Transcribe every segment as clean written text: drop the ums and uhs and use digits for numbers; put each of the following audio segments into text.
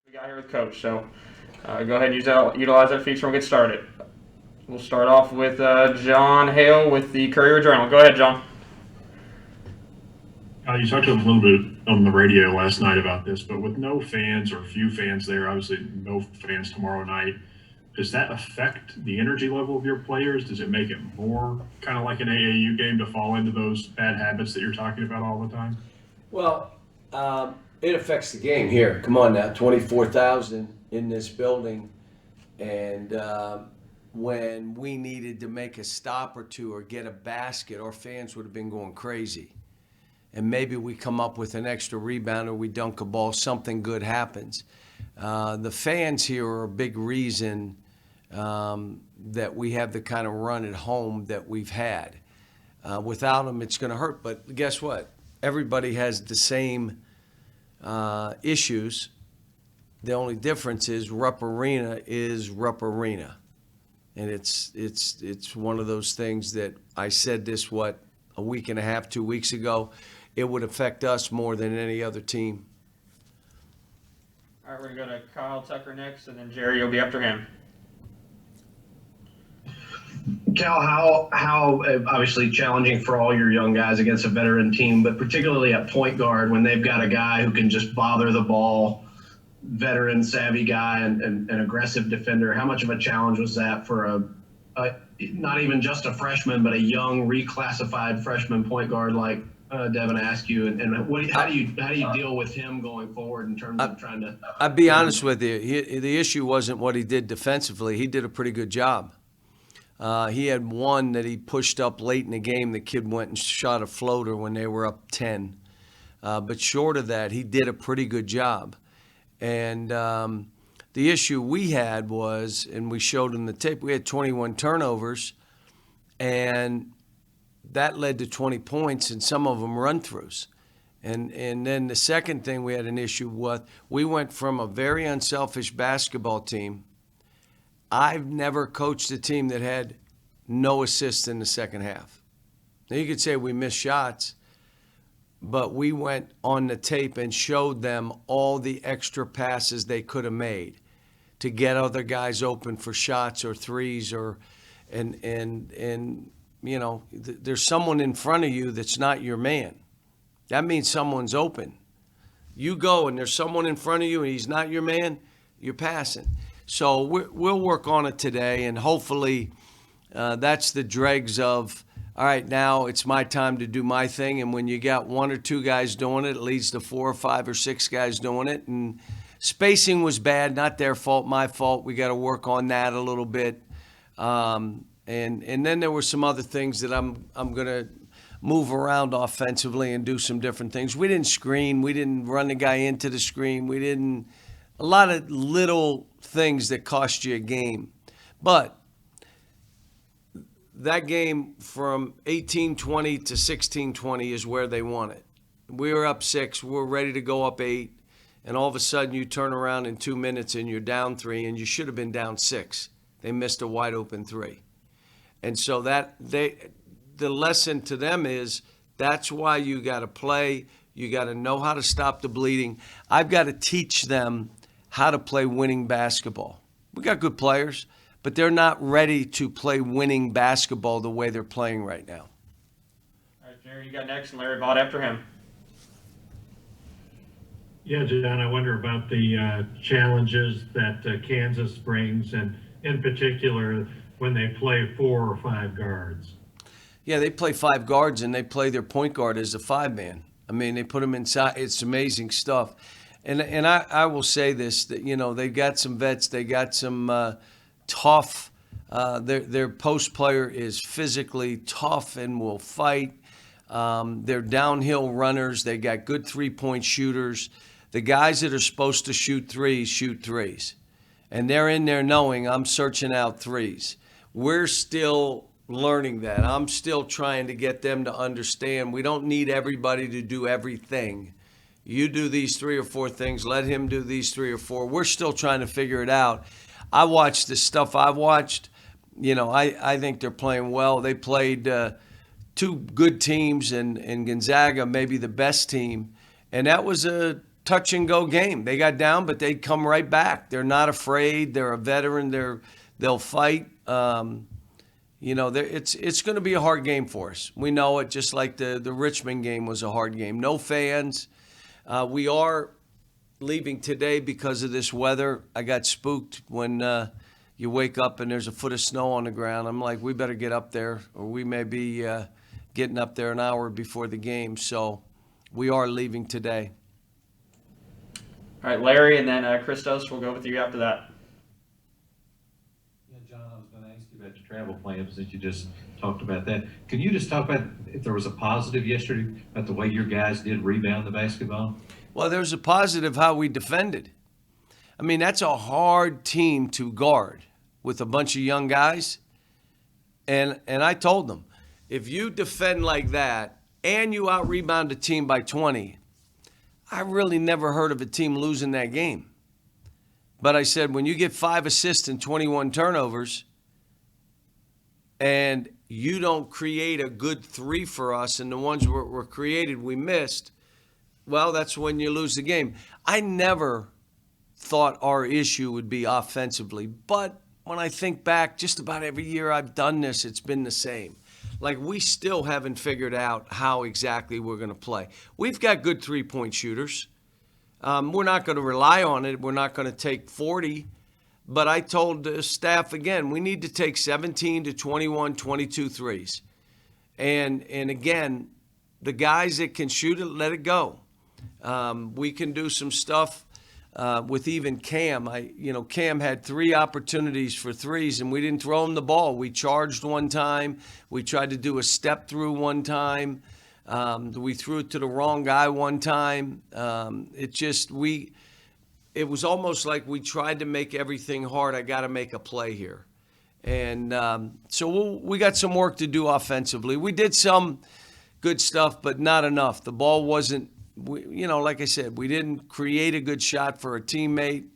We got here with Coach, so go ahead and utilize that feature and we'll get started. We'll start off with John Hale with the Courier Journal. Go ahead, John. You talked a little bit on the radio last night about this, but with no fans or few fans there, obviously no fans tomorrow night, does that affect the energy level of your players? Does it make it more kind of like an AAU game to fall into those bad habits that you're talking about all the time? Well, it affects the game here. Come on now, 24,000 in this building. And when we needed to make a stop or two or get a basket, our fans would have been going crazy. And maybe we come up with an extra rebound or we dunk a ball, something good happens. The fans here are a big reason that we have the kind of run at home that we've had. Without them, it's going to hurt. But guess what? Everybody has the same issues. The only difference is Rupp Arena is Rupp Arena. And it's one of those things that I said this, a week and a half, 2 weeks ago. It would affect us more than any other team. All right, we're going to go to Kyle Tucker next, and then Jerry, you'll be after him. Cal, how obviously challenging for all your young guys against a veteran team, but particularly at point guard when they've got a guy who can just bother the ball, veteran savvy guy and an aggressive defender. How much of a challenge was that for a not even just a freshman, but a young reclassified freshman point guard like Devin Askew? And how do you deal with him going forward in terms of trying to? I'll be honest with you. The issue wasn't what he did defensively. He did a pretty good job. He had one that he pushed up late in the game. The kid went and shot a floater when they were up 10. But short of that, he did a pretty good job. And the issue we had was, and we showed in the tape, we had 21 turnovers, and that led to 20 points, and some of them run-throughs. And then the second thing we had an issue with, we went from a very unselfish basketball team. I've never coached a team that had no assists in the second half. Now, you could say we missed shots, but we went on the tape and showed them all the extra passes they could have made to get other guys open for shots or threes and you know, there's someone in front of you that's not your man. That means someone's open. You go and there's someone in front of you and he's not your man, you're passing. So we'll work on it today, and hopefully that's the dregs of, all right, now it's my time to do my thing. And when you got one or two guys doing it, it leads to 4 or 5 or 6 guys doing it. And spacing was bad, not their fault, my fault. We got to work on that a little bit. And then there were some other things that I'm going to move around offensively and do some different things. We didn't screen. We didn't run the guy into the screen. A lot of little things that cost you a game. But that game from 18-20 to 16-20 is where they won it. We were up 6. We were ready to go up 8. And all of a sudden you turn around in 2 minutes and you're down 3, and you should have been down 6. They missed a wide open 3. And so the lesson to them is that's why you got to play. You got to know how to stop the bleeding. I've got to teach them how to play winning basketball. We got good players, but they're not ready to play winning basketball the way they're playing right now. All right, Jerry, you got next, and Larry Vaught after him. Yeah, John, I wonder about the challenges that Kansas brings, and in particular when they play 4 or 5 guards. Yeah, they play 5 guards, and they play their point guard as a 5-man. I mean, they put him inside. It's amazing stuff. And I will say this, that, you know, they got some vets. They got some tough. Their post player is physically tough and will fight. They're downhill runners. They got good 3-point shooters. The guys that are supposed to shoot threes shoot threes. And they're in there knowing I'm searching out threes. We're still learning that. I'm still trying to get them to understand we don't need everybody to do everything. You do these 3 or 4 things. Let him do these 3 or 4. We're still trying to figure it out. I watched the stuff I've watched. You know, I think they're playing well. They played 2 good teams, and Gonzaga maybe the best team. And that was a touch and go game. They got down, but they'd come right back. They're not afraid. They're a veteran. They'll fight. It's going to be a hard game for us. We know it, just like the Richmond game was a hard game. No fans. We are leaving today because of this weather. I got spooked when you wake up and there's a foot of snow on the ground. I'm like, we better get up there, or we may be getting up there an hour before the game. So we are leaving today. All right, Larry, and then Christos, we'll go with you after that. Yeah, John, I was going to ask you about your travel plans since you just talked about that. Can you just talk about if there was a positive yesterday about the way your guys did rebound the basketball? Well, there's a positive how we defended. I mean, that's a hard team to guard with a bunch of young guys. And I told them, if you defend like that and you out-rebound a team by 20, I really never heard of a team losing that game. But I said, when you get 5 assists and 21 turnovers and you don't create a good 3 for us, and the ones that were created we missed, well, that's when you lose the game. I never thought our issue would be offensively, but when I think back, just about every year I've done this, it's been the same. Like, we still haven't figured out how exactly we're going to play. We've got good three-point shooters. We're not going to rely on it. We're not going to take 40. But I told the staff, again, we need to take 17 to 21, 22 threes. And again, the guys that can shoot it, let it go. We can do some stuff with even Cam. Cam had 3 opportunities for threes, and we didn't throw him the ball. We charged one time. We tried to do a step through one time. We threw it to the wrong guy one time. It was almost like we tried to make everything hard. I got to make a play here. And so we got some work to do offensively. We did some good stuff, but not enough. The ball wasn't, like I said, we didn't create a good shot for a teammate.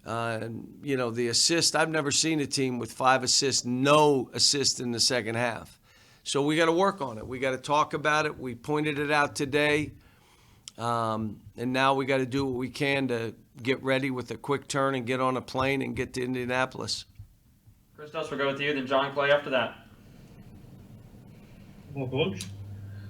The assist, I've never seen a team with 5 assists, no assist in the second half. So we got to work on it. We got to talk about it. We pointed it out today. And now we got to do what we can to get ready with a quick turn and get on a plane and get to Indianapolis. Christos, we'll go with you, then John Clay after that. Well, Coach,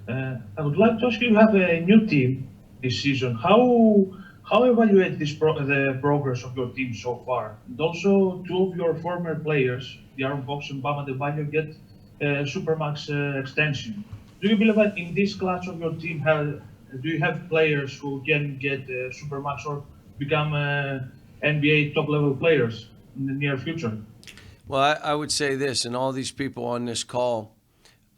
I would like to ask you have a new team this season. How evaluate the progress of your team so far? And also, 2 of your former players, De'Aaron Fox and Bam Adebayo, get Supermax extension. Do you believe that in this class of your team, do you have players who can get Supermax or become NBA top-level players in the near future? Well, I would say this, and all these people on this call,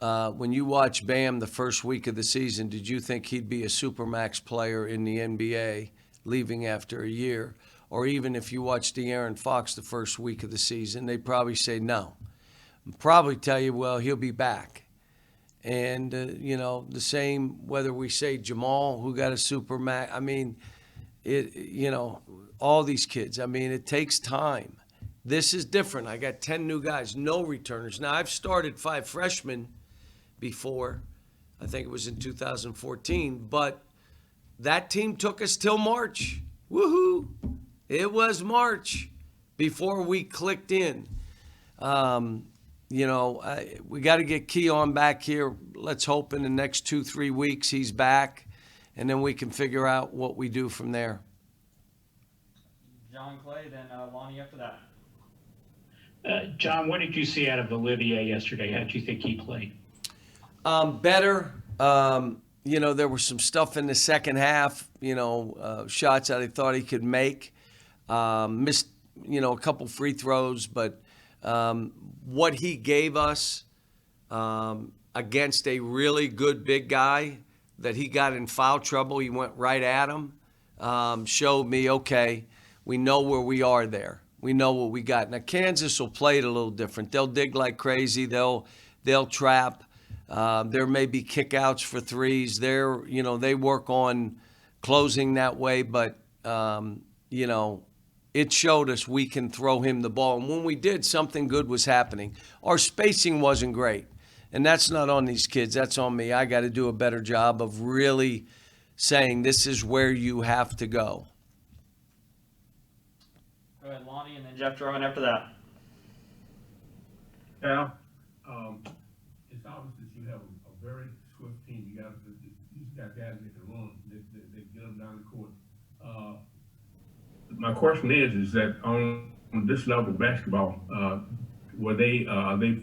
when you watch Bam the first week of the season, did you think he'd be a Supermax player in the NBA leaving after a year? Or even if you watch De'Aaron Fox the first week of the season, they'd probably say no. Probably tell you, well, he'll be back. And, the same whether we say Jamal, who got a Supermax. I mean, all these kids. I mean, it takes time. This is different. I got 10 new guys, no returners. Now, I've started 5 freshmen before. I think it was in 2014. But that team took us till March. Woohoo! It was March before we clicked in. We got to get Keon back here. Let's hope in the next 2-3 weeks he's back, and then we can figure out what we do from there. John Clay, then Lonnie after that. John, what did you see out of Olivier yesterday? How did you think he played? Better. There was some stuff in the second half, shots that I thought he could make. Missed, a couple free throws, but what he gave us against a really good big guy that he got in foul trouble, he went right at him, showed me, okay, we know where we are there. We know what we got. Now, Kansas will play it a little different. They'll dig like crazy. They'll trap. There may be kickouts for threes. They work on closing that way, but, it showed us we can throw him the ball. And when we did, something good was happening. Our spacing wasn't great. And that's not on these kids. That's on me. I got to do a better job of really saying this is where you have to go. Go ahead, Lonnie, and then Jeff Drummond after that. Cal, it's obvious that you have a very swift team. You got guys that can run, that get them down the court. My question is that on this level of basketball, are they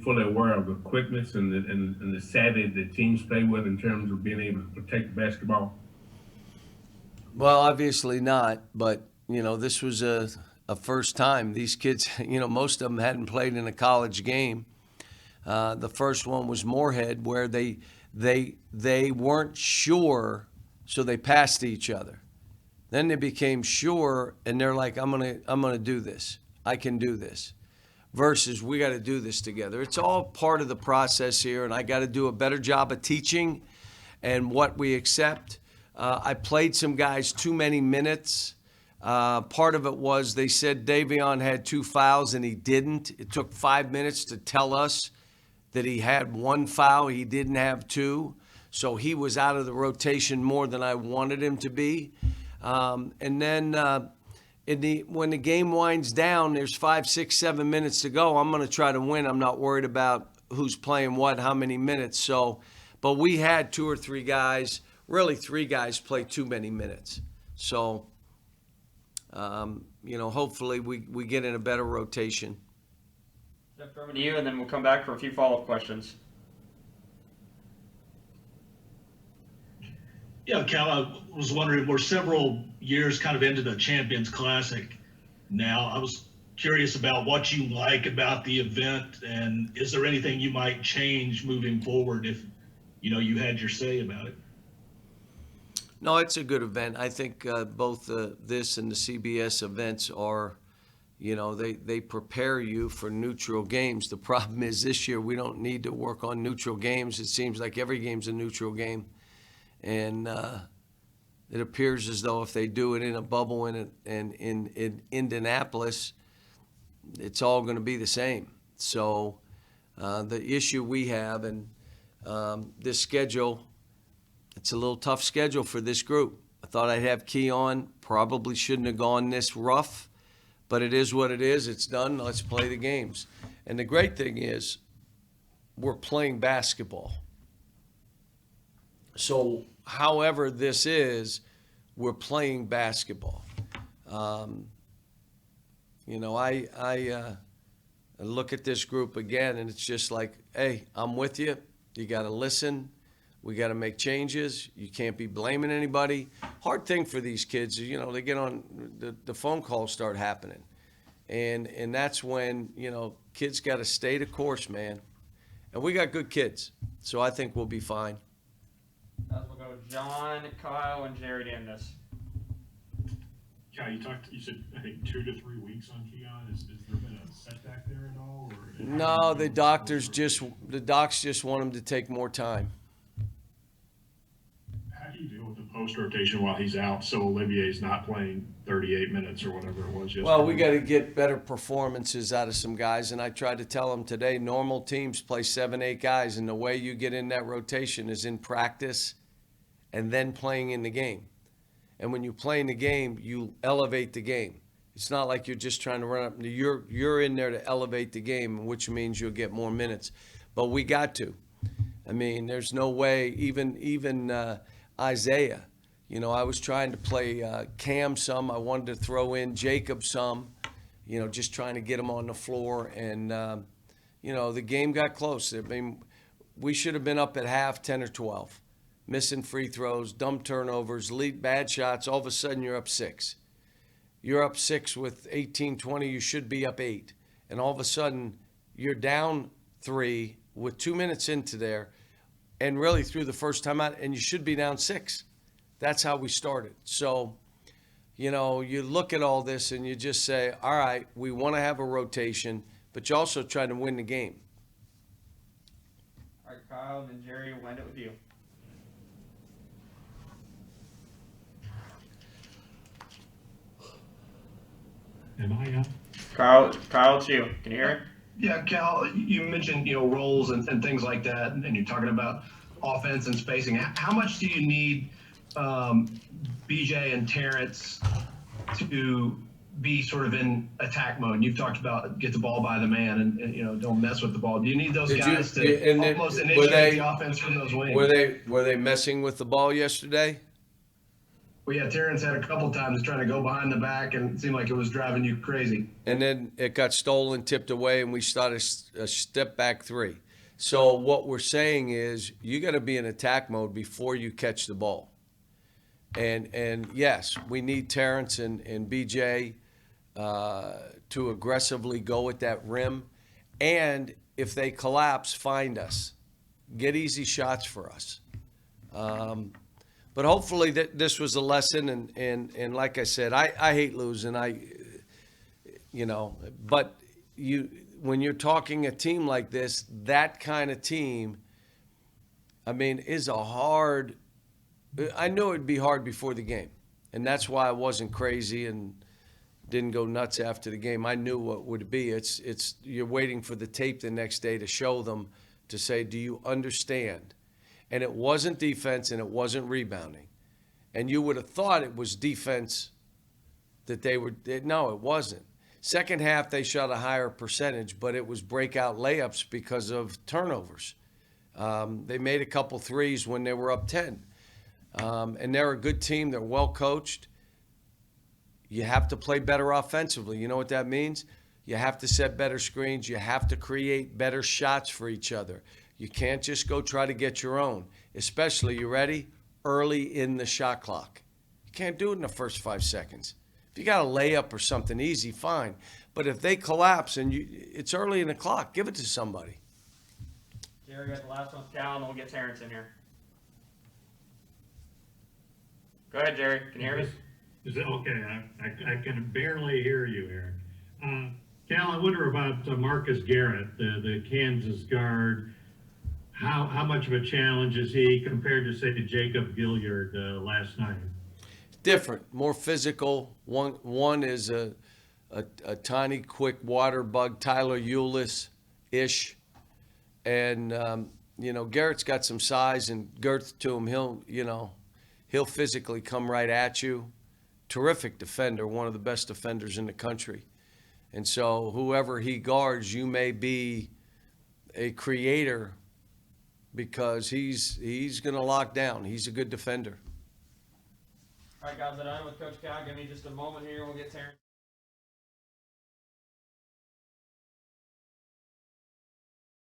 fully aware of the quickness and the savvy that teams play with in terms of being able to protect the basketball? Well, obviously not, but this was a first time. These kids, most of them hadn't played in a college game. The first one was Moorhead, where they weren't sure, so they passed each other. Then they became sure, and they're like, I'm gonna do this. I can do this. Versus, we got to do this together. It's all part of the process here, and I got to do a better job of teaching and what we accept. I played some guys too many minutes. Part of it was they said Davion had 2 fouls, and he didn't. It took 5 minutes to tell us that he had 1 foul. He didn't have 2. So he was out of the rotation more than I wanted him to be. And then when the game winds down, there's 5, 6, 7 minutes to go. I'm going to try to win. I'm not worried about who's playing what, how many minutes. So, but we had 2 or 3 guys, really 3 guys, play too many minutes. So, hopefully we get in a better rotation. Jeff Drummond to you, and then we'll come back for a few follow-up questions. Yeah, Cal, I was wondering, we're several years kind of into the Champions Classic now. I was curious about what you like about the event, and is there anything you might change moving forward if, you had your say about it? No, it's a good event. I think both this and the CBS events are, they prepare you for neutral games. The problem is this year we don't need to work on neutral games. It seems like every game's a neutral game. And it appears as though if they do it in a bubble in Indianapolis, it's all going to be the same. So the issue we have, and this schedule, it's a little tough schedule for this group. I thought I'd have Keon. Probably shouldn't have gone this rough, but it is what it is. It's done. Let's play the games. And the great thing is we're playing basketball. So however this is, we're playing basketball. I look at this group again, and it's just like, hey, I'm with you. You got to listen. We got to make changes. You can't be blaming anybody. Hard thing for these kids is, they get on, the phone calls start happening. And that's when, kids got to stay the course, man. And we got good kids. So I think we'll be fine. We'll go John, Kyle, and Jerry to end this. Kyle, you said, I think 2 to 3 weeks on Keon. Has there been a setback there at all? Or no, the docs just want him to take more time. How do you deal with the post rotation while he's out, so Olivier's not playing 38 minutes or whatever it was yesterday? Well, we got to get better performances out of some guys, and I tried to tell them today, normal teams play 7, 8 guys, and the way you get in that rotation is in practice and then playing in the game. And when you play in the game, you elevate the game. It's not like you're just trying to run up. You're in there to elevate the game, which means you'll get more minutes. But we got to. I mean, there's no way, even Isaiah, I was trying to play Cam some. I wanted to throw in Jacob some, just trying to get him on the floor. And, the game got close. I mean, we should have been up at half 10 or 12. Missing free throws, dumb turnovers, lead bad shots. All of a sudden, you're up 6. You're up 6 with 18-20. You should be up 8. And all of a sudden, you're down 3 with 2 minutes into there and really through the first time out, and you should be down 6. That's how we started. So, you look at all this and you just say, all right, we want to have a rotation, but you also try to win the game. All right, Kyle, and then Jerry, we'll end it with you. Am I up? Kyle, it's you. Can you hear it? Yeah, Cal, you mentioned, roles and things like that, and you're talking about offense and spacing. How much do you need BJ and Terrence to be sort of in attack mode? You've talked about get the ball by the man and don't mess with the ball. Do you need those guys to almost initiate the offense from those wings? Were they messing with the ball yesterday? Well, yeah, Terrence had a couple times trying to go behind the back, and it seemed like it was driving you crazy. And then it got stolen, tipped away, and we started a step back three. So what we're saying is you got to be in attack mode before you catch the ball. And yes, we need Terrence and BJ to aggressively go at that rim. And if they collapse, find us. Get easy shots for us. But hopefully this was a lesson. And like I said, I hate losing. But when you're talking a team like this, that kind of team, is a hard. I knew it'd be hard before the game, and that's why I wasn't crazy and didn't go nuts after the game. I knew what would be. It's you're waiting for the tape the next day to show them, to say, do you understand? And it wasn't defense and it wasn't rebounding. And you would have thought it was defense that they were. No, it wasn't. Second half, they shot a higher percentage, but it was breakout layups because of turnovers. They made a couple threes when they were up 10. And they're a good team. They're well coached. You have to play better offensively. You know what that means? You have to set better screens. You have to create better shots for each other. You can't just go try to get your own, especially, you ready? Early in the shot clock. You can't do it in the first 5 seconds. If you got a layup or something easy, fine. But if they collapse and it's early in the clock, give it to somebody. Jerry got the last one, Cal, and then we'll get Terrence in here. Go ahead, Jerry. Can you hear me? Is it okay? I can barely hear you, Aaron. Cal, I wonder about Marcus Garrett, the Kansas guard. How much of a challenge is he compared to, say, to Jacob Gilliard last night? Different, more physical. One is a tiny, quick water bug, Tyler Eulis-ish. And, Garrett's got some size and girth to him. He'll physically come right at you. Terrific defender, one of the best defenders in the country. And so whoever he guards, you may be a creator because he's going to lock down. He's a good defender. All right, guys, I'm with Coach Cal. Give me just a moment here. We'll get Terrence.